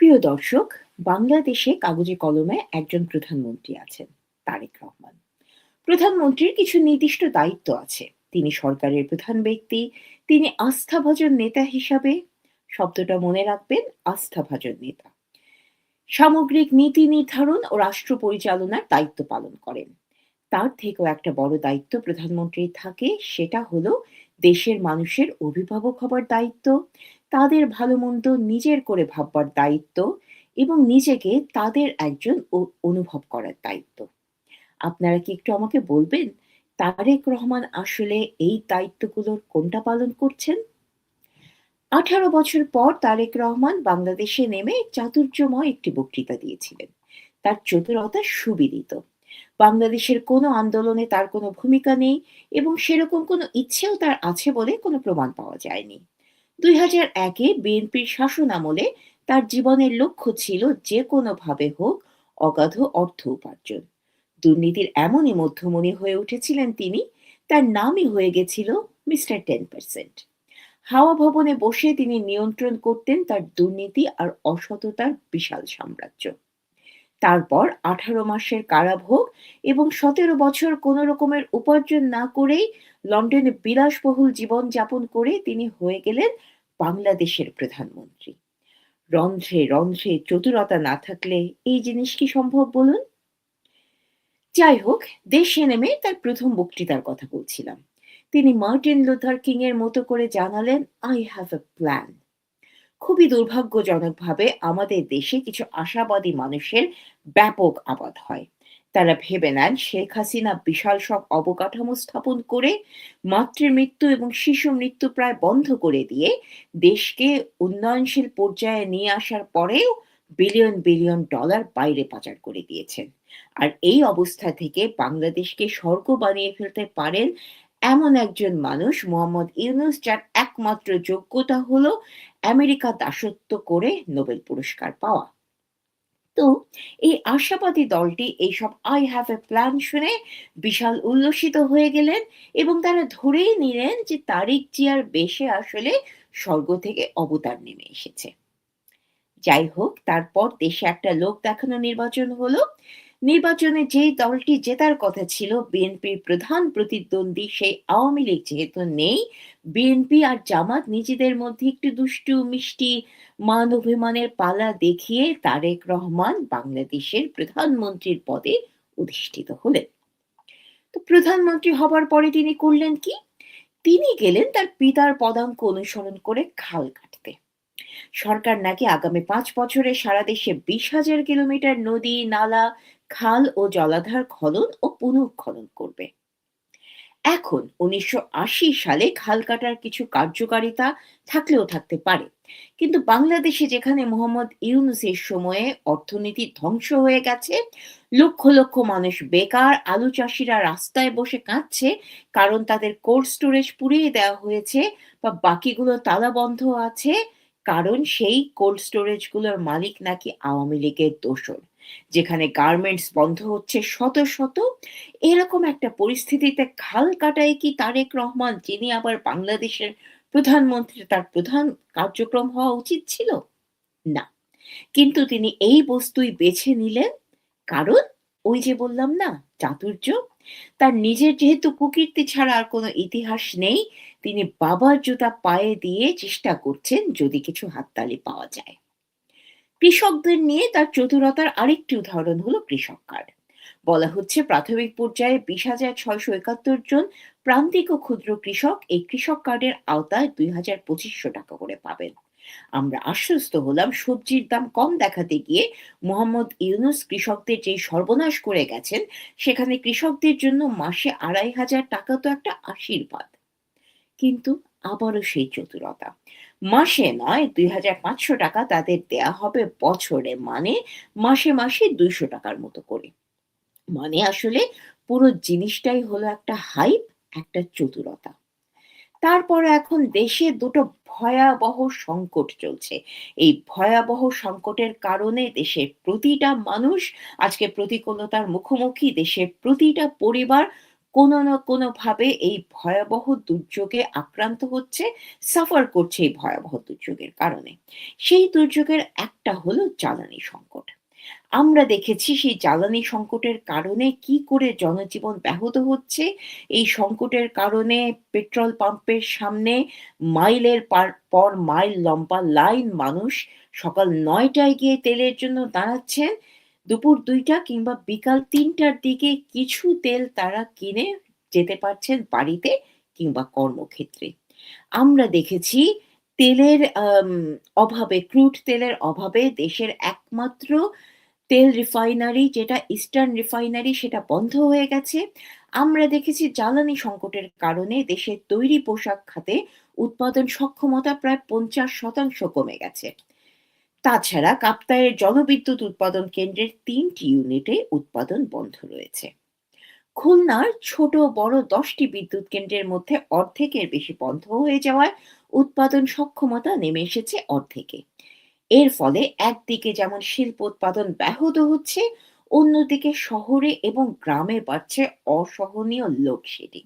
প্রিয় দর্শক, বাংলাদেশে কাগজে কলমে একজন প্রধানমন্ত্রী আছেন, তারেক রহমান। প্রধানমন্ত্রীর কিছু নির্দিষ্ট দায়িত্ব আছে। তিনি সরকারের প্রধান ব্যক্তি। তিনি আস্থাভাজন নেতা হিসাবে, শব্দটা মনে রাখবেন, আস্থাভাজন নেতা, সামগ্রিক নীতি নির্ধারণ ও রাষ্ট্র পরিচালনার দায়িত্ব পালন করেন। তার থেকেও একটা বড় দায়িত্ব প্রধানমন্ত্রীর থাকে, সেটা হলো দেশের মানুষের অভিভাবক হবার দায়িত্ব, তাদের ভালো মন্দ নিজের করে ভাববার দায়িত্ব এবং নিজেকে তাদের একজন অনুভব করার দায়িত্ব। আপনারা কি একটু আমাকে বলবেন, তারেক রহমান আসলে এই দায়িত্বগুলোর কোনটা পালন করছেন? 18 বছর পর তারেক রহমান বাংলাদেশে নেমে চাতুর্যময় একটি বক্তৃতা দিয়েছিলেন। তার চতুরতা সুবিদিত। বাংলাদেশের কোনো আন্দোলনে তার কোনো ভূমিকা নেই এবং সেরকম কোনো ইচ্ছেও তার আছে বলে কোনো প্রমাণ পাওয়া যায়নি। 2001-এ বিএনপির শাসনামলে তার জীবনের লক্ষ্য ছিল যে কোনোভাবে হোক অগাধ অর্থ উপার্জন। দুর্নীতির এমনই মধ্যমণি হয়ে উঠেছিলেন তিনি, তার নামই হয়ে গেছিল মিস্টার 10%। হাওয়া ভবনে বসে তিনি নিয়ন্ত্রণ করতেন তার দুর্নীতি আর অসততার বিশাল সাম্রাজ্য। তারপর 18 মাসের কারাভোগ এবং 17 বছর কোনো রকমের উপার্জন না করেই লন্ডনে বিলাসবহুল জীবন যাপন করে তিনি হয়ে গেলেন বাংলাদেশের প্রধানমন্ত্রী। রন্ধ্রে রন্ধ্রে চতুরতা না থাকলে এই জিনিস কি সম্ভব বলুন? যাই হোক, দেশে নেমে তার প্রথম বক্তৃতার কথা বলছিলাম। তিনি মার্টিন লুথার কিং এর মতো করে জানালেন, আই হ্যাভ এ প্ল্যান। খুবই দুর্ভাগ্যজনকভাবে আমাদের দেশে কিছু আশাবাদী মানুষের ব্যাপক আবাদ হয়। তারা ভেবে নেন শেখ হাসিনা বিশাল সব অবকাঠামো স্থাপন করে মাতৃমৃত্যু এবং শিশু মৃত্যু প্রায় বন্ধ করে দিয়ে দেশকে উন্নয়নশীল পর্যায়ে নিয়ে আসার পরেও বিলিয়ন বিলিয়ন ডলার বাইরে পাচার করে দিয়েছেন। আর এই অবস্থা থেকে বাংলাদেশকে স্বর্গ বানিয়ে ফেলতে পারেন এমন একজন মানুষ মোহাম্মদ ইউনূস, যার একমাত্র যোগ্যতা হলো আমেরিকা দাসত্ব করে নোবেল পুরস্কার পাওয়া। তো এই আশাবাদী দলটি এইসব আই হ্যাভ এ প্ল্যান শুনে বিশাল উল্লসিত হয়ে গেলেন এবং তারা ধরেই নিলেন যে তারিক জিয়ার বেশে আসলে স্বর্গ থেকে অবতার নেমে এসেছে। যাই হোক, তারপর দেশে একটা লোক দেখানো নির্বাচন হলো। নির্বাচনে যেই দলটি জেতার কথা ছিল, বিএনপির প্রধান প্রতিদ্বন্দ্বী সেই আওয়ামী লীগ যেহেতু নেই, বিএনপি আর জামাত নিজেদের মধ্যে একটু দুষ্টু মিষ্টি মান অভিমানের পালা দেখিয়ে তারেক রহমান বাংলাদেশের প্রধানমন্ত্রীর পদে অধিষ্ঠিত হলেন। তো প্রধানমন্ত্রী হবার পরে তিনি করলেন কি? তিনি গেলেন তার পিতার পদাঙ্ক অনুসরণ করে খাল কাটতে। সরকার নাকি আগামী 5 বছরে সারা দেশে 20,000 কিলোমিটার নদী, নালা, খাল ও জলাধার খনন ও পুনঃখনন করবে। এখন 1980 সালে খাল কাটার কিছু কার্যকারিতা থাকলেও থাকতে পারে, কিন্তু বাংলাদেশে যেখানে মোহাম্মদ ইউনূসের সময়ে অর্থনীতি ধ্বংস হয়ে গেছে, লক্ষ লক্ষ মানুষ বেকার, আলু চাষিরা রাস্তায় বসে কাঁদছে কারণ তাদের কোল্ড স্টোরেজ পুড়িয়ে দেওয়া হয়েছে বা বাকিগুলো তালাবন্ধ আছে, কারণ সেই কোল্ড স্টোরেজগুলোর মালিক নাকি আওয়ামী লীগের দোসর। যেখানে গার্মেন্টস বন্ধ হচ্ছে শত শত, এরকম একটা পরিস্থিতিতে খাল কাটায় কি তারেক রহমান, যিনি আবার বাংলাদেশের প্রধানমন্ত্রী, তার প্রধান কার্যক্রম হওয়া উচিত ছিল? না। কিন্তু তিনি এই বস্তুই বেছে নিলেন, কারণ ওই যে বললাম না, চাতুর্য। তার নিজের যেহেতু কুকীর্তি ছাড়া আর কোনো ইতিহাস নেই, তিনি বাবার জুতা পায়ে দিয়ে চেষ্টা করছেন যদি কিছু হাততালি পাওয়া যায়। কৃষকদের নিয়ে তার চতুরতার আরেকটি উদাহরণ হলো কৃষক কার্ড। বলা হচ্ছে প্রাথমিক পর্যায়ে 20,671 জন প্রান্তিক ও ক্ষুদ্র কৃষক এই কৃষক কার্ডের আওতায় 2,2500 টাকা করে পাবেন। আমরা আশ্বস্ত হলাম সবজির দাম কম দেখাতে গিয়ে মোহাম্মদ ইউনূস কৃষকদের যেই সর্বনাশ করে গেছেন, সেখানে কৃষকদের জন্য মাসে 2,500 টাকা তো একটা আশীর্বাদ। কিন্তু আবারও সেই চতুরতা। মাসে নয়, 2,500 টাকা তাদের দেয়া হবে বছরে, মানে মাসে মাসে 200 টাকার মতো করে। মানে আসলে পুরো জিনিসটাই হলো একটা হাইপ, একটা চতুরতা। তারপর এখন দেশে দুটো ভয়াবহ সংকট চলছে। এই ভয়াবহ সংকটের কারণে দেশের প্রতিটা মানুষ আজকে প্রতিকূলতার মুখোমুখি। দেশের প্রতিটা পরিবার কোনো না কোনোভাবে এই ভয়াবহ দুর্যোগে আক্রান্ত হচ্ছে, সাফার করছে এই ভয়াবহ দুর্যোগের কারণে। সেই দুর্যোগের একটা হলো জ্বালানি সংকট। আমরা দেখেছি সেই জ্বালানি সংকটের কারণে কি করে জনজীবন ব্যাহত হচ্ছে। এই সংকটের কারণে পেট্রোল পাম্পের সামনে মাইলের পর মাইল লম্বা লাইন, মানুষ সকাল ৯ টায় গিয়ে তেলের জন্য দাঁড়াচ্ছেন। দুপুর ২ টা কিংবা বিকাল ৩ টার দিকে কিছু তেল তারা কিনে যেতে পারছেন বাড়িতে কিংবা কর্মক্ষেত্রে। আমরা দেখেছি তেলের অভাবে, ক্রুড তেলের অভাবে দেশের একমাত্র তেল রিফাইনারি যেটা ইস্টার্ন রিফাইনারি সেটা বন্ধ হয়ে গেছে। আমরা দেখেছি জ্বালানি সংকটের কারণে দেশের তৈরি পোশাক খাতে উৎপাদন সক্ষমতা প্রায় ৫০% কমে গেছে। তাছাড়া কাপ্তাইয়ের জলবিদ্যুৎ উৎপাদন কেন্দ্রের ৩ টি ইউনিটে উৎপাদন বন্ধ রয়েছে। খুলনার ছোট বড় ১০ টি বিদ্যুৎ কেন্দ্রের মধ্যে অর্ধেকের বেশি বন্ধ হয়ে যাওয়ায় উৎপাদন সক্ষমতা নেমে এসেছে অর্ধেকে। এর ফলে একদিকে যেমন শিল্প উৎপাদন ব্যাহত হচ্ছে, অন্যদিকে শহরে এবং গ্রামে বাড়ছে অসহনীয় লোডশেডিং।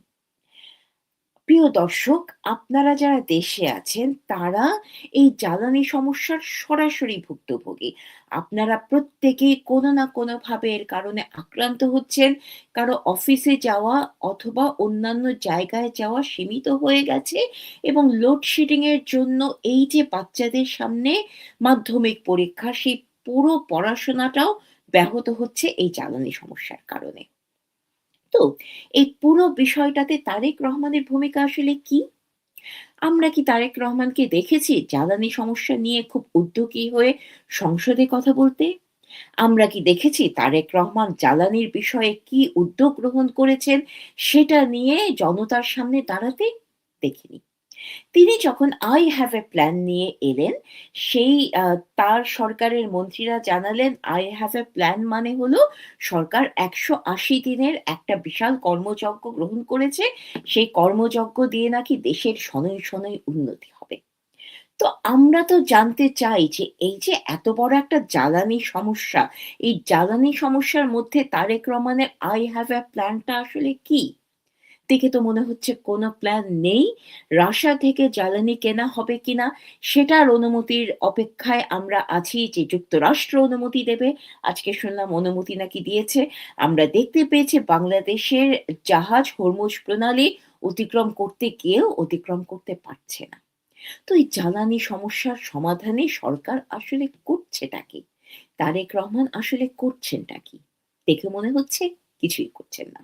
প্রিয় দর্শক, আপনারা যারা দেশে আছেন তারা এই জ্বালানি সমস্যার সরাসরি ভুক্তভোগী। আপনারা প্রত্যেকেই কোনো না কোনোভাবে এর কারণে আক্রান্ত হচ্ছেন। কারো অফিসে যাওয়া অথবা অন্যান্য জায়গায় যাওয়া সীমিত হয়ে গেছে এবং লোডশেডিং এর জন্য এই যে বাচ্চাদের সামনে মাধ্যমিক পরীক্ষা, সেই পুরো পড়াশোনাটাও ব্যাহত হচ্ছে এই জ্বালানি সমস্যার কারণে। তো এই পুরো বিষয়টাতে তারেক রহমানের ভূমিকা আসলে কি? আমরা কি তারেক রহমানকে দেখেছি জ্বালানি সমস্যা নিয়ে খুব উদ্যোগী হয়ে সংসদে কথা বলতে? আমরা কি দেখেছি তারেক রহমান জ্বালানির বিষয়ে কি উদ্যোগ গ্রহণ করেছেন সেটা নিয়ে জনতার সামনে দাঁড়াতে? দেখিনি। তিনি যখন "I have a plan" নিয়ে এলেন, সেই তার সরকারের মন্ত্রীরা জানালেন, "I have a plan" মানে হলো সরকার ১৮০ দিনের একটা বিশাল কর্মযজ্ঞ গ্রহণ করেছে। সেই কর্মযজ্ঞ দিয়ে নাকি দেশের শনৈ শনৈ উন্নতি হবে। তো আমরা তো জানতে চাই যে এই যে এত বড় একটা জ্বালানি সমস্যা, এই জ্বালানি সমস্যার মধ্যে তারেক রহমানের "I have a plan" টা আসলে কি? দেখে তো মনে হচ্ছে কোনো প্ল্যান নেই। রাশিয়া থেকে জ্বালানি কেনা হবে কিনা সেটার অনুমতির অপেক্ষায় আমরা আছি যে যুক্তরাষ্ট্র অনুমতি দেবে। আজকে শুনলাম অনুমতি নাকি দিয়েছে। আমরা দেখতে পেয়েছি বাংলাদেশের জাহাজ হরমুজ প্রণালী অতিক্রম করতে গিয়েও অতিক্রম করতে পারছে না। তো এই জ্বালানি সমস্যার সমাধানে সরকার আসলে করছেটা কি? তারেক রহমান আসলে করছেনটা কি? দেখে মনে হচ্ছে কিছুই করছেন না।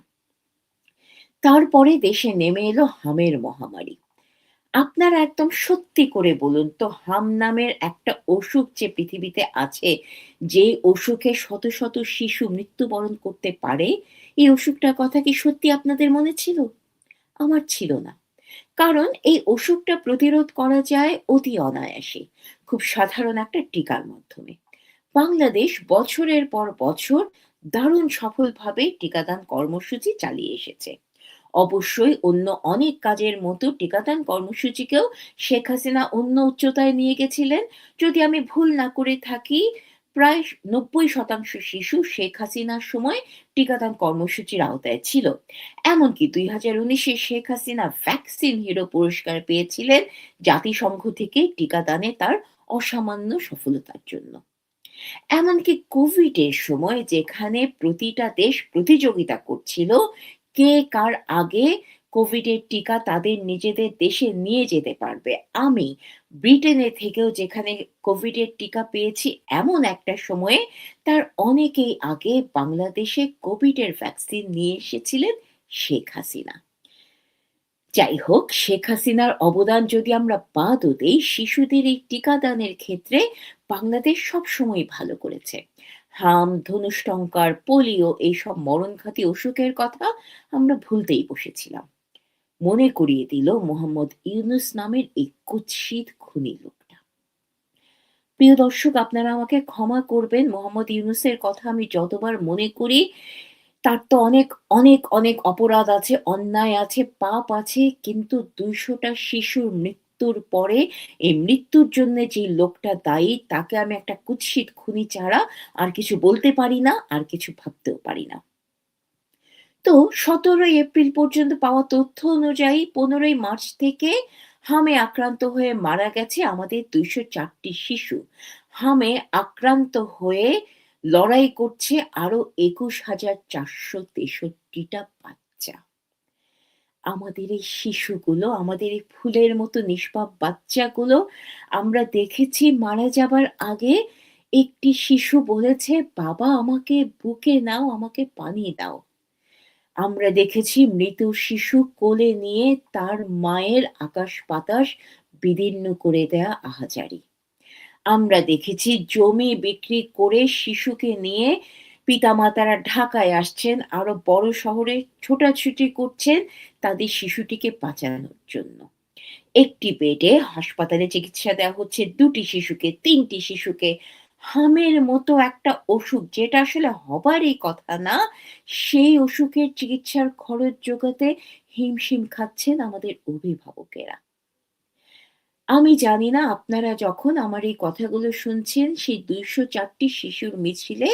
তারপরে দেশে নেমে এলো হামের মহামারী। আপনারা একদম সত্যি করে বলুন তো, হাম নামের একটা অসুখ যে পৃথিবীতে আছে, যে অসুখে শত শত শিশু মৃত্যুবরণ করতে পারে, এই অসুখটার কথা কি সত্যি আপনাদের মনে ছিল? আমার ছিল না। কারণ এই অসুখটা প্রতিরোধ করা যায় অতি অনায়াসে, খুব সাধারণ একটা টিকার মাধ্যমে। বাংলাদেশ বছরের পর বছর দারুণ সফলভাবে টিকাদান কর্মসূচি চালিয়ে এসেছে। অবশ্যই অন্য অনেক কাজের মতো টিকাদান কর্মসূচিকেও শেখ হাসিনা অন্য উচ্চতায় নিয়ে গেছিলেন। যদি আমি ভুল না করে থাকি, প্রায় ৯০% শিশু শেখ হাসিনার সময় টিকাদান কর্মসূচির আওতায় ছিল। এমনকি ২০১৯-এ শেখ হাসিনা ভ্যাকসিন হিরো পুরস্কার পেয়েছিলেন জাতিসংঘ থেকে টিকাদানে তার অসামান্য সফলতার জন্য। এমনকি কোভিডের সময় যেখানে প্রতিটা দেশ প্রতিযোগিতা করছিল কে কার আগে কোভিডের টিকা তাদের নিজেদের দেশে নিয়ে যেতে পারবে। আমি ব্রিটেনে থেকেও যেখানে কোভিডের টিকা পেয়েছি এমন একটা সময়ে তার অনেকেই আগে বাংলাদেশে কোভিডের ভ্যাকসিন নিয়ে এসেছিলেন শেখ হাসিনা। যাই হোক, শেখ হাসিনার অবদান যদি আমরা বাদও দেই, শিশুদের এই টিকাদানের ক্ষেত্রে বাংলাদেশ সবসময়ই ভালো করেছে। হাম, ধনুষ্টঙ্কার, পোলিও এইসব মরণঘাতী অসুখের কথা আমরা ভুলতেই বসেছিলাম। মনে করিয়ে দিল মোহাম্মদ ইউনূস নামের এই কুৎসিত খুনি লোকটা। প্রিয় দর্শক, আপনারা আমাকে ক্ষমা করবেন। মোহাম্মদ ইউনূসের কথা আমি যতবার মনে করি, তার তো অনেক, অনেক, অনেক অপরাধ আছে, অন্যায় আছে, পাপ আছে। কিন্তু ২০০ টা শিশুর মৃত্যুর পরে এই মৃত্যুর জন্যে যে লোকটা দায়ী তাকে আমি একটা কুৎসিত খুনি ছাড়া আর কিছু বলতে পারি না, আর কিছু ভাবতেও পারি না। তো ১৭ এপ্রিল পর্যন্ত পাওয়া তথ্য অনুযায়ী ১৫ মার্চ থেকে হামে আক্রান্ত হয়ে মারা গেছে আমাদের ২০৪ টি শিশু। হামে আক্রান্ত হয়ে লড়াই করছে আরো ২১,৪৬৩ টা বাচ্চা। আমাদের এই শিশুগুলো, আমাদের এই ফুলের মতো নিষ্পাপ বাচ্চাগুলো আমরা দেখেছি মারা যাবার আগে একটি শিশু বলেছে, "বাবা আমাকে বুকে নাও, আমাকে পানি দাও।" আমরা দেখেছি মৃত শিশু কোলে নিয়ে তার মায়ের আকাশ-বাতাস বিদীর্ণ করে দেয়া আহাজারি। আমরা দেখেছি জমি বিক্রি করে শিশুকে নিয়ে পিতামাতারা ঢাকায় আসছেন, আরো বড় শহরে ছোটাছুটি করছেন তাদের শিশুটিকে বাঁচানোর জন্য। একটি বেডে হাসপাতালে চিকিৎসা দেওয়া হচ্ছে ২ টি শিশুকে, ৩ টি শিশুকে। হামের মতো একটা অসুখ যেটা আসলে হবারই কথা না, সেই অসুখের চিকিৎসার খরচ জোগাতে হিমশিম খাচ্ছেন আমাদের অভিভাবকেরা। আমি জানি না আপনারা যখন আমার এই কথাগুলো শুনছেন সেই ২০৪ টি শিশুর মিছিলে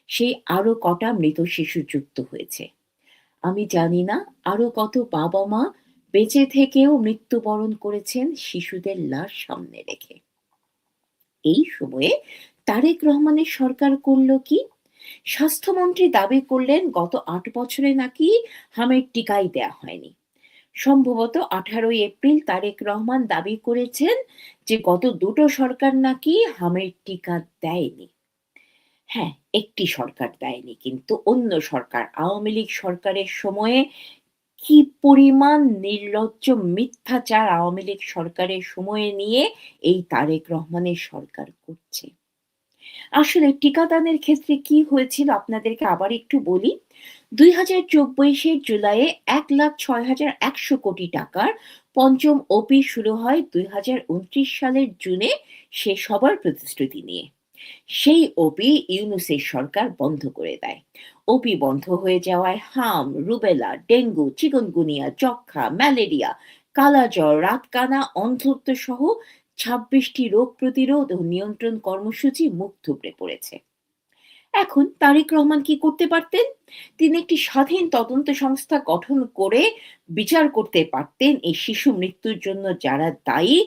সেই আরো কটা মৃত শিশু যুক্ত হয়েছে। আমি জানি না আরো কত বাবা-মা বেঁচে থেকেও মৃত্যুবরণ করেছেন শিশুদের লাশ সামনে রেখে। এই সময়ে তারেক রহমানের সরকার করল কি? স্বাস্থ্যমন্ত্রী দাবি করলেন গত ৮ বছরে নাকি হামের টিকাই দেয়া হয়নি। সম্ভবত ১৮ এপ্রিল তারেক রহমান দাবি করেছেন যে গত দুটো সরকার নাকি হামের টিকা দেয়নি। হ্যাঁ, একটি সরকার দেয়নি কিন্তু অন্য সরকার আওয়ামী লীগ সরকারের সময়ে কি পরিমাণ নির্লজ্জ মিথ্যাচার আওয়ামী লীগ সরকারের সময়ে নিয়ে এই তারেক রহমানের সরকার করছে। আসলে টিকাদানের ক্ষেত্রে কি হয়েছিল আপনাদেরকে আবার একটু বলি। ২০২৪ জুলাইয়ে ১,০৬,১০০ কোটি টাকার পঞ্চম ওপি শুরু হয় ২০২৯ সালের জুনে শেষ হবার প্রতিশ্রুতি নিয়ে। সেই ওপি ইউনূসের সরকার বন্ধ করে দেয়। ওপি বন্ধ হয়ে যাওয়ায় হাম, রুবেলা, ডেঙ্গু, চিকুনগুনিয়া, যক্ষ্মা, ম্যালেরিয়া, কালাজ্বর, রাতকানা, অন্ধত্ব সহ ২৬ টি রোগ প্রতিরোধ ও নিয়ন্ত্রণ কর্মসূচি মুখ থুবড়ে পড়েছে। এখন তারেক রহমান কি করতে পারতেন? তিনি একটি স্বাধীন তদন্ত সংস্থা গঠন করে বিচার করতে পারতেন এই শিশু মৃত্যুর জন্য যারা দায়ী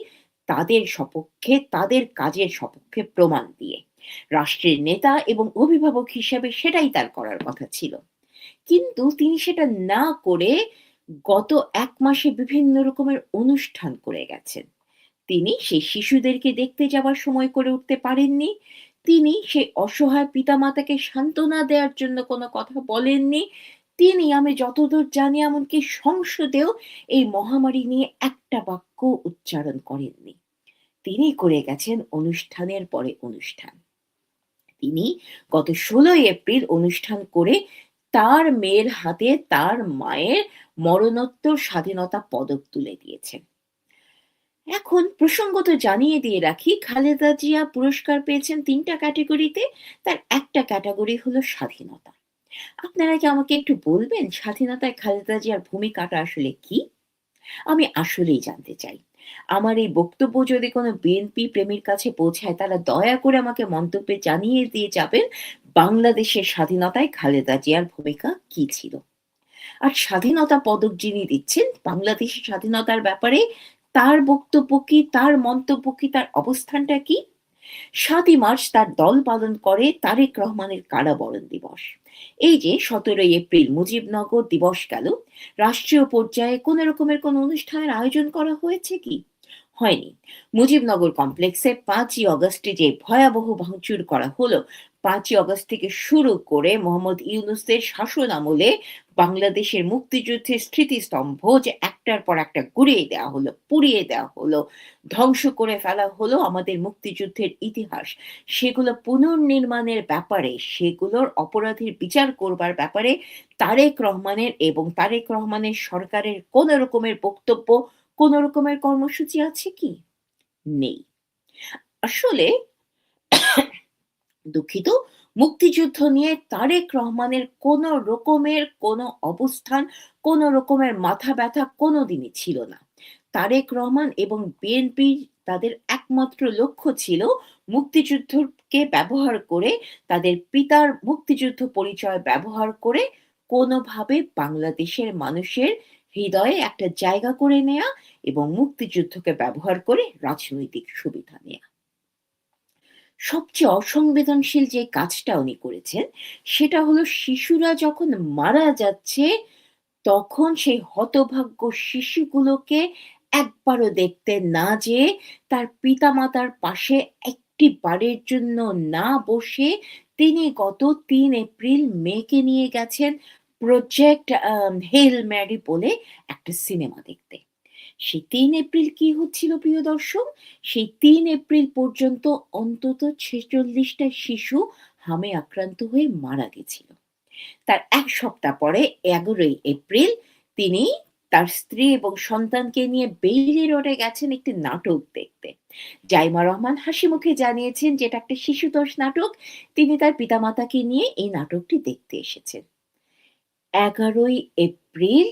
তাদের সপক্ষে, তাদের কাজের সপক্ষে প্রমাণ দিয়ে। রাষ্ট্রের নেতা এবং অভিভাবক হিসেবে সেটাই তার করার কথা ছিল। কিন্তু তিনি সেটা না করে গত ১ মাসে বিভিন্ন রকমের অনুষ্ঠান করে গেছেন। তিনি সেই শিশুদেরকে দেখতে যাওয়ার সময় করে উঠতে পারেননি। তিনি সেই অসহায় পিতামাতাকে সান্ত্বনা দেওয়ার জন্য কোনো কথা বলেননি। তিনি আমি যতদূর জানি এমনকি সংসদেও এই মহামারী নিয়ে একটা বাক্য উচ্চারণ করেননি। তিনি করে গেছেন অনুষ্ঠানের পরে অনুষ্ঠান। তিনি গত ১৬ এপ্রিল অনুষ্ঠান করে তার মেয়ের হাতে তার মায়ের মরণোত্তর স্বাধীনতা পদক তুলে দিয়েছেন। এখন প্রসঙ্গত জানিয়ে দিয়ে রাখি, খালেদা জিয়া পুরস্কার পেয়েছেন ৩ টা ক্যাটেগরিতে। তার একটা ক্যাটেগরি হলো স্বাধীনতা। আপনারা কি আমাকে একটু বলবেন স্বাধীনতায় খালেদা জিয়ার ভূমিকাটা আসলে কি? আমি আসলেই জানতে চাই। আমার এই বক্তব্য যদি কোনো বিএনপি প্রেমীর কাছে পৌঁছায় তারা দয়া করে আমাকে মন্তব্যে জানিয়ে দিয়ে যাবেন বাংলাদেশের স্বাধীনতায় খালেদা জিয়ার ভূমিকা কি ছিল? আর স্বাধীনতা পদক যিনি দিচ্ছেন, বাংলাদেশের স্বাধীনতার ব্যাপারে তার বক্তব্য কি, তার মন্তব্য কি, তার অবস্থানটা কি? ৭ই মার্চ তার দল পালন করে তারেক রহমানের কারাবরণ দিবস। এই যে ১৭ এপ্রিল মুজিবনগর দিবস গেল, রাষ্ট্রীয় পর্যায়ে কোন রকমের কোনো অনুষ্ঠানের আয়োজন করা হয়েছে কি? হয়নি। মুজিবনগর কমপ্লেক্সে ৫ই অগস্টে যে ভয়াবহ ভাঙচুর করা হলো, ৫ই অগস্ট থেকে শুরু করে মোহাম্মদ ইউনূসের শাসনামলে বাংলাদেশের মুক্তিযুদ্ধের স্মৃতিস্তম্ভ যে একটার পর একটা গুঁড়িয়ে দেওয়া হলো, পুড়িয়ে দেওয়া হলো, ধ্বংস করে ফেলা হলো আমাদের মুক্তিযুদ্ধের ইতিহাস। সেগুলো পুনর্নির্মাণের ব্যাপারে, সেগুলোর অপরাধীর বিচার করবার ব্যাপারে তারেক রহমানের এবং তারেক রহমানের সরকারের কোন রকমের বক্তব্য, কোন রকমের কর্মসূচি আছে কি? নেই। আসলে দুঃখিত, মুক্তিযুদ্ধ নিয়ে তারেক রহমানের কোন রকমের কোন অবস্থান, কোন রকমের মাথা ব্যাথা কোনদিনই ছিল না। তারেক রহমান এবং বিএনপি তাদের একমাত্র লক্ষ্য ছিল মুক্তিযুদ্ধকে ব্যবহার করে, তাদের পিতার মুক্তিযুদ্ধ পরিচয় ব্যবহার করে কোনোভাবে বাংলাদেশের মানুষের হৃদয়ে একটা জায়গা করে নেয়া এবং মুক্তিযুদ্ধকে ব্যবহার করে রাজনৈতিক সুবিধা নেয়া। সবচেয়ে অসংবেদনশীল যে কাজটা উনি করেছেন, সেটা হলো শিশুরা যখন মারা যাচ্ছে, তখন সেই হতভাগ্য শিশুগুলোকে একবারও দেখতে না যেয়ে তার পিতামাতার পাশে একটি বারের জন্য না বসে তিনি গত ৩ এপ্রিল মেয়েকে নিয়ে গেছেন প্রজেক্ট হেল ম্যারি বলে একটা সিনেমা দেখতে। সেই ৩ এপ্রিল কি হচ্ছিল প্রিয় দর্শক? সেই ৩ এপ্রিল পর্যন্ত অন্তত ৪৬ টা শিশু হামে আক্রান্ত হয়ে মারা গেছিল। তার ১ সপ্তাহ পরে ১১ই এপ্রিল তিনি তার স্ত্রী এবং সন্তানকে নিয়ে বেইলি রোডে গেছেন একটি নাটক দেখতে। জাইমা রহমান হাসিমুখে জানিয়েছেন যে এটা একটা শিশুতোষ নাটক। তিনি তার পিতামাতাকে নিয়ে এই নাটকটি দেখতে এসেছেন। ১১ই এপ্রিল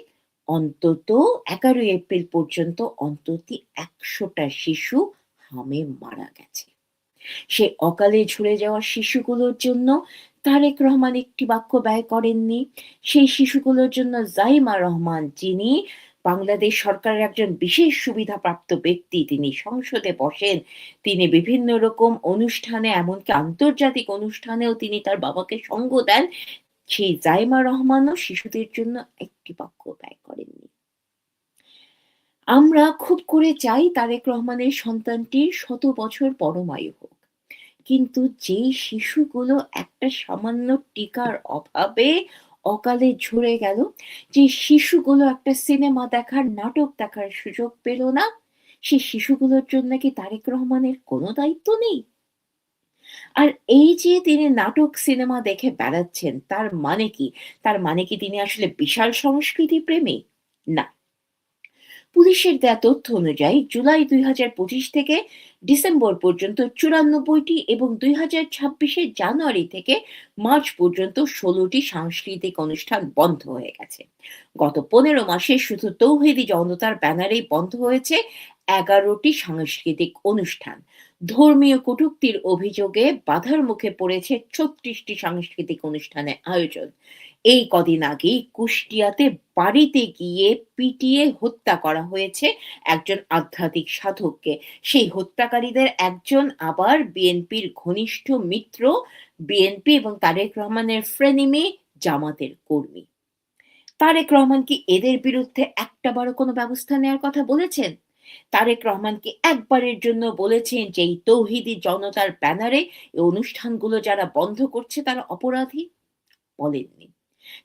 অন্তত ১১ই এপ্রিল পর্যন্ত অন্তত ১০০ টা শিশু হামে মারা গেছে। সেই অকালে ঝরে যাওয়া শিশুগুলোর জন্য তারেক রহমান একটি বাক্য ব্যয় করেননি। সেই শিশুগুলোর জন্য জাইমা রহমান, যিনি বাংলাদেশ সরকারের একজন বিশেষ সুবিধাপ্রাপ্ত ব্যক্তি, তিনি সংসদে বসেন, তিনি বিভিন্ন রকম অনুষ্ঠানে এমনকি আন্তর্জাতিক অনুষ্ঠানেও তিনি তার বাবাকে সঙ্গ দেন। সেই জাইমা রহমানও শিশুদের জন্য একটি বাক্য ব্যয় করেননি। আমরা খুব করে চাই তারেক রহমানের সন্তানটির ১০০ বছর পরমায়ু হোক। কিন্তু যেই শিশুগুলো একটা সামান্য টিকার অভাবে অকালে ঝরে গেল, যে শিশুগুলো একটা সিনেমা দেখার, নাটক দেখার সুযোগ পেল না, সেই শিশুগুলোর জন্য কি তারেক রহমানের কোনো দায়িত্ব নেই? আর এই যে তিনি নাটক, সিনেমা দেখে বেড়াচ্ছেন, তার মানে কি? তার মানে কি তিনি আসলে বিশাল সংস্কৃতি প্রেমী? না। পুলিশের দেয়া তথ্য অনুযায়ী জুলাই ২০২৫ থেকে ডিসেম্বর পর্যন্ত ৯৪ টি এবং ২০২৬ জানুয়ারি থেকে মার্চ পর্যন্ত ১৬ টি সাংস্কৃতিক অনুষ্ঠান বন্ধ হয়ে গেছে। গত ১৫ মাসে শুধু তৌহিদি জনতার ব্যানারেই বন্ধ হয়েছে ১১ টি সাংস্কৃতিক অনুষ্ঠান। ধর্মীয় কটূক্তির অভিযোগে বাধার মুখে পড়েছে ৩৬ টি সাংস্কৃতিক অনুষ্ঠানের আয়োজন। এই কদিন আগেই কুষ্টিয়াতে বাড়িতে গিয়ে পিটিয়ে হত্যা করা হয়েছে একজন আধ্যাত্মিক সাধককে। সেই হত্যাকারীদের একজন আবার বিএনপির ঘনিষ্ঠ মিত্র, বিএনপি এবং তারেক রহমানের ফ্রেনেমি, জামাতের কর্মী। তারেক রহমান কি এদের বিরুদ্ধে একটাবারও কোনো ব্যবস্থা নেয়ার কথা বলেছেন? তারেক রহমান কি একবারের জন্য বলেছেন যে এই তৌহিদি জনতার ব্যানারে এই অনুষ্ঠানগুলো যারা বন্ধ করছে তারা অপরাধী? বলেননি।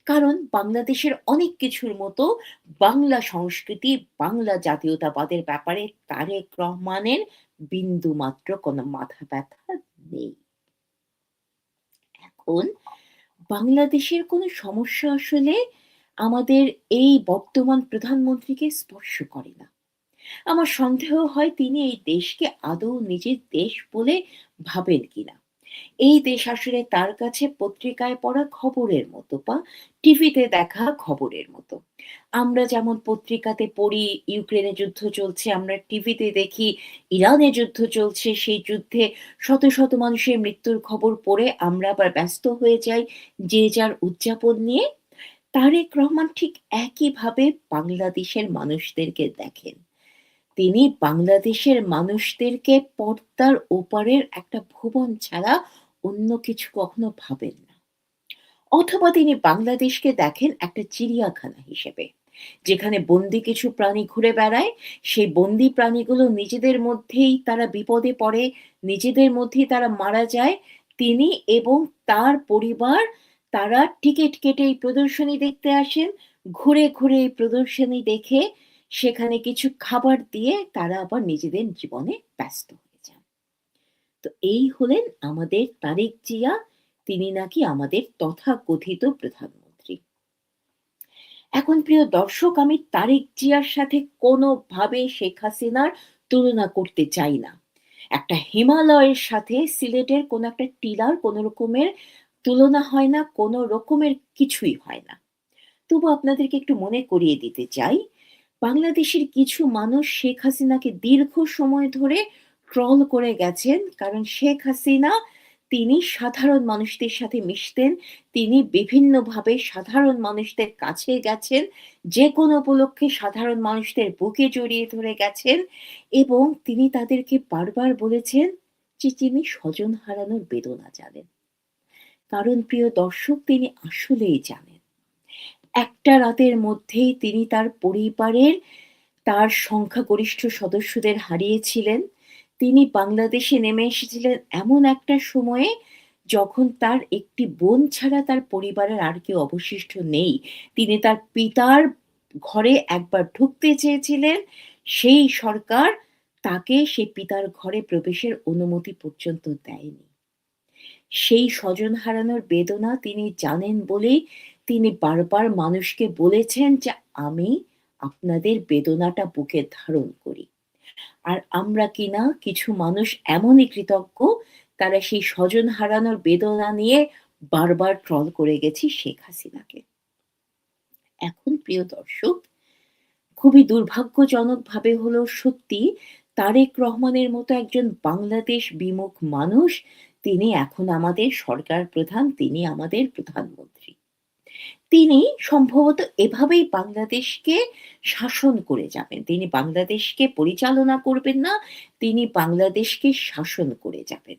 কারণ বাংলাদেশের অনেক কিছুর মতো বাংলা সংস্কৃতি, বাংলা জাতীয়তাবাদের ব্যাপারে তারেক রহমানের বিন্দুমাত্র কোনো মাথা ব্যথা নেই। এখন বাংলাদেশের কোনো সমস্যা আসলে আমাদের এই বর্তমান প্রধানমন্ত্রীকে স্পর্শ করে না। আমার সন্দেহ হয় তিনি এই দেশকে আদৌ নিজের দেশ বলে ভাবেন কিনা। এই দেশ আসলে তার কাছে পত্রিকায় পড়া খবরের মতো বা টিভিতে দেখা খবরের মতো। আমরা যেমন পত্রিকাতে পড়ি ইউক্রেনে যুদ্ধ চলছে, আমরা টিভিতে দেখি ইরানে যুদ্ধ চলছে, সেই যুদ্ধে শত শত মানুষের মৃত্যুর খবর পড়ে আমরা আবার ব্যস্ত হয়ে যাই যে যার উদযাপন নিয়ে। তারেক রহমান ঠিক একইভাবে বাংলাদেশের মানুষদেরকে দেখেন। তিনি বাংলাদেশের মানুষদেরকে পর্দার ওপারের একটা ভুবন ছাড়া অন্য কিছু কখনো ভাবেন না। অথবা তিনি বাংলাদেশকে দেখেন একটা চিড়িয়াখানা হিসেবে, যেখানে বন্দি কিছু প্রাণী ঘুরে বেড়ায়, সেই বন্দি প্রাণীগুলো নিজেদের মধ্যেই তারা বিপদে পড়ে, নিজেদের মধ্যেই তারা মারা যায়। তিনি এবং তার পরিবার তারা টিকিট কেটে এই প্রদর্শনী দেখতে আসেন। ঘুরে, ঘুরে এই প্রদর্শনী দেখে সেখানে কিছু খাবার দিয়ে তারা আবার নিজেদের জীবনে ব্যস্ত হয়ে যান। তো এই হলেন আমাদের তারেক জিয়া। তিনি নাকি আমাদের তথাকথিত প্রধানমন্ত্রী। এখন প্রিয় দর্শক, আমি তারেক জিয়ার সাথে কোনোভাবে শেখ হাসিনার তুলনা করতে চাই না। একটা হিমালয়ের সাথে সিলেটের কোনো একটা টিলার কোনো রকমের তুলনা হয় না, কোনো রকমের কিছুই হয় না। তবু আপনাদেরকে একটু মনে করিয়ে দিতে চাই, বাংলাদেশের কিছু মানুষ শেখ হাসিনাকে দীর্ঘ সময় ধরে ট্রল করে গেছেন। কারণ শেখ হাসিনা তিনি সাধারণ মানুষদের সাথে মিশতেন। তিনি বিভিন্নভাবে সাধারণ মানুষদের কাছে গেছেন। যেকোনো উপলক্ষে সাধারণ মানুষদের বুকে জড়িয়ে ধরে গেছেন এবং তিনি তাদেরকে বারবার বলেছেন যে তিনি স্বজন হারানোর বেদনা জানেন। কারণ প্রিয় দর্শক, তিনি আসলেই জানেন। একটা রাতের মধ্যেই তিনি তার পরিবারের তার সংখ্যাগরিষ্ঠ সদস্যদের হারিয়েছিলেন। তিনি বাংলাদেশে নেমে এসেছিলেন এমন একটা সময়ে যখন তার একটি বোন ছাড়া তার পরিবারের আর কেউ অবশিষ্ট নেই। তিনি তার পিতার ঘরে একবার ঢুকতে চেয়েছিলেন। সেই সরকার তাকে সেই পিতার ঘরে প্রবেশের অনুমতি পর্যন্ত দেয়নি। সেই স্বজন হারানোর বেদনা তিনি জানেন বলেই তিনি বারবার মানুষকে বলেছেন যে, "আমি আপনাদের বেদনাটা বুকে ধারণ করি।" আর আমরা কিনা কিছু মানুষ এমনই কৃতজ্ঞ, তারা সেই স্বজন হারানোর বেদনা নিয়ে বারবার ট্রল করে গেছি শেখ হাসিনাকে। এখন প্রিয় দর্শক, খুবই দুর্ভাগ্যজনকভাবে হলেও সত্যি, তারেক রহমানের মতো একজন বাংলাদেশ বিমুখ মানুষ, তিনি এখন আমাদের সরকার প্রধান, তিনি আমাদের প্রধানমন্ত্রী। তিনি সম্ভবত এভাবেই বাংলাদেশকে শাসন করে যাবেন। তিনি বাংলাদেশকে পরিচালনা করবেন না, তিনি বাংলাদেশকে শাসন করে যাবেন।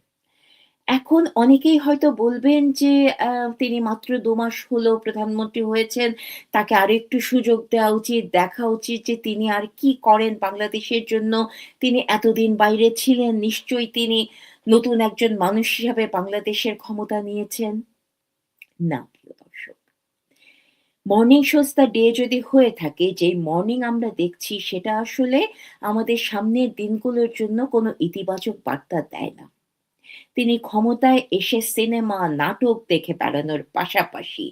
এখন অনেকেই হয়তো বলবেন যে তিনি মাত্র ২ মাস হলো প্রধানমন্ত্রী হয়েছেন। তাকে আরেকটু সুযোগ দেওয়া উচিত, দেখা উচিত যে তিনি আর কি করেন বাংলাদেশের জন্য। তিনি এতদিন বাইরে ছিলেন। নিশ্চয়ই তিনি নতুন একজন মানুষ হিসাবে বাংলাদেশের ক্ষমতা নিয়েছেন। না, প্রিয় দর্শক। মর্নিং শোজ দ্য ডে যদি হয়ে থাকে, যেই মর্নিং আমরা দেখছি সেটা আসলে আমাদের সামনের দিনগুলোর জন্য কোনো ইতিবাচক বার্তা দেয় না। তিনি ক্ষমতায় এসে সিনেমা, নাটক দেখে বেড়ানোর পাশাপাশি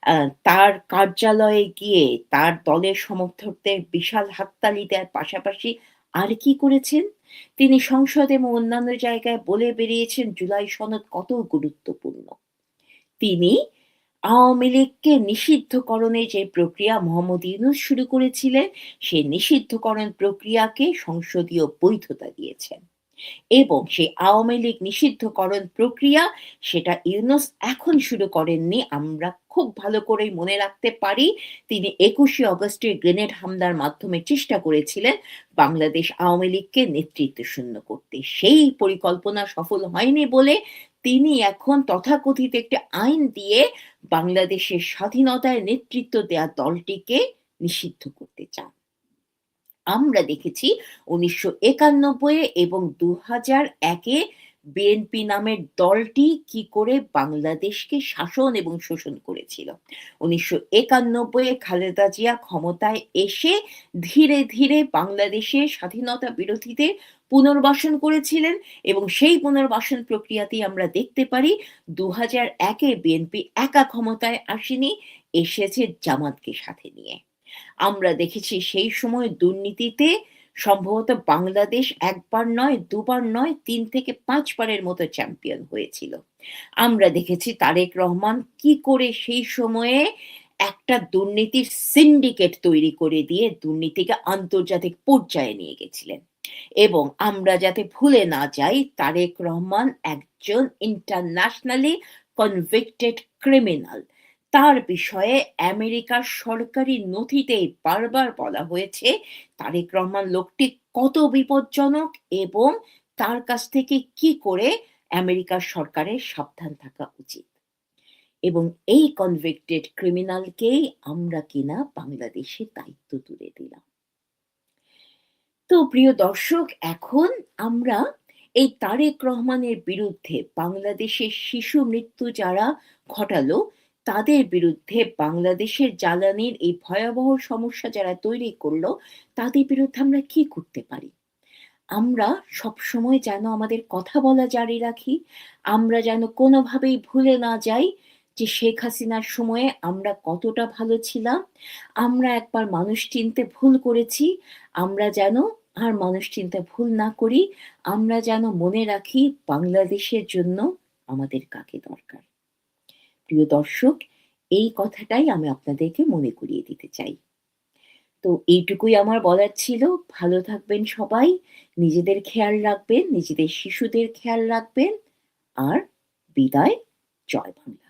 আ তার কার্যালয়ে গিয়ে তার দলের সমর্থকদের বিশাল হাততালি দেওয়ার পাশাপাশি আর কি করেছেন? তিনি সংসদ এবং অন্যান্য জায়গায় বলে বেরিয়েছেন জুলাই সনদ কত গুরুত্বপূর্ণ। তিনি আওয়ামী লীগকে নিষিদ্ধকরণের যে প্রক্রিয়া মোহাম্মদ ইউনূস শুরু করেছিলেন, সেই নিষিদ্ধকরণ প্রক্রিয়াকে সংসদীয় বৈধতা দিয়েছেন। এবং সেই আওয়ামী লীগ নিষিদ্ধকরণ প্রক্রিয়া, সেটা ইউনূস এখন শুরু করেননি। আমরা খুব ভালো করেই মনে রাখতে পারি তিনি ২১শে অগাস্টের গ্রেনেড হামলার মাধ্যমে চেষ্টা করেছিলেন বাংলাদেশ আওয়ামী লীগকে নেতৃত্বশূন্য করতে। সেই পরিকল্পনা সফল হয়নি বলে তিনি এখন তথাকথিত একটি আইন দিয়ে বাংলাদেশের স্বাধীনতায় নেতৃত্ব দেয়া দলটিকে নিষিদ্ধ করতে চান। আমরা দেখেছি ১৯৯১ এ এবং ২০০১ এ বিএনপি নামের দলটি কি করে বাংলাদেশকে শাসন এবং শোষণ করেছিল। ১৯৯১ এ খালেদা জিয়া ক্ষমতায় এসে ধীরে, ধীরে বাংলাদেশের স্বাধীনতা বিরোধীদের পুনর্বাসন করেছিলেন এবং সেই পুনর্বাসন প্রক্রিয়াতেই আমরা দেখতে পারি ২০০১ এ বিএনপি একা ক্ষমতায় আসেনি, এসেছে জামাতকে সাথে নিয়ে। আমরা দেখেছি সেই সময় দুর্নীতিতে সম্ভবত বাংলাদেশ ১ বার নয়, ২ বার নয়, ৩ থেকে ৫ বারের মতো চ্যাম্পিয়ন হয়েছিল। আমরা দেখেছি তারেক রহমান কি করে সেই সময়ে একটা দুর্নীতির সিন্ডিকেট তৈরি করে দিয়ে দুর্নীতিকে আন্তর্জাতিক পর্যায়ে নিয়ে গেছিলেন। এবং আমরা যাতে ভুলে না যাই, তারেক রহমান একজন ইন্টারন্যাশনালি কনভিক্টেড ক্রিমিনাল। তার বিষয়ে আমেরিকার সরকারি নথিতেই বারবার বলা হয়েছে তারেক রহমান লোকটি কত বিপজ্জনক এবং তার কাছ থেকে কি করে আমেরিকার সরকারের সাবধান থাকা উচিত। এবং এই কনভিক্টেড ক্রিমিনালকেই আমরা কিনা বাংলাদেশের দায়িত্ব তুলে দিলাম। তো প্রিয় দর্শক, এখন আমরা এই তারেক রহমানের বিরুদ্ধে বাংলাদেশের শিশু মৃত্যু যারা ঘটালো, তাদের বিরুদ্ধে বাংলাদেশের জ্বালানির এই ভয়াবহ সমস্যা যারা তৈরি করলো, তাদের বিরুদ্ধে আমরা কি করতে পারি? আমরা সবসময় যেন আমাদের কথা বলা জারি রাখি। আমরা যেন কোনোভাবেই ভুলে না যাই যে শেখ হাসিনার সময়ে আমরা কতটা ভালো ছিলাম। আমরা একবার মানুষ চিনতে ভুল করেছি। আমরা যেন আর মানুষ চিনতে ভুল না করি। আমরা যেন মনে রাখি বাংলাদেশের জন্য আমাদের কাকে দরকার। প্রিয় দর্শক, এই কথাটাই আমি আপনাদেরকে মনে করিয়ে দিতে চাই। তো এইটুকুই আমার বলার ছিল। ভালো থাকবেন সবাই। নিজেদের খেয়াল রাখবেন, নিজেদের শিশুদের খেয়াল রাখবেন। আর বিদায়। জয় বাংলা।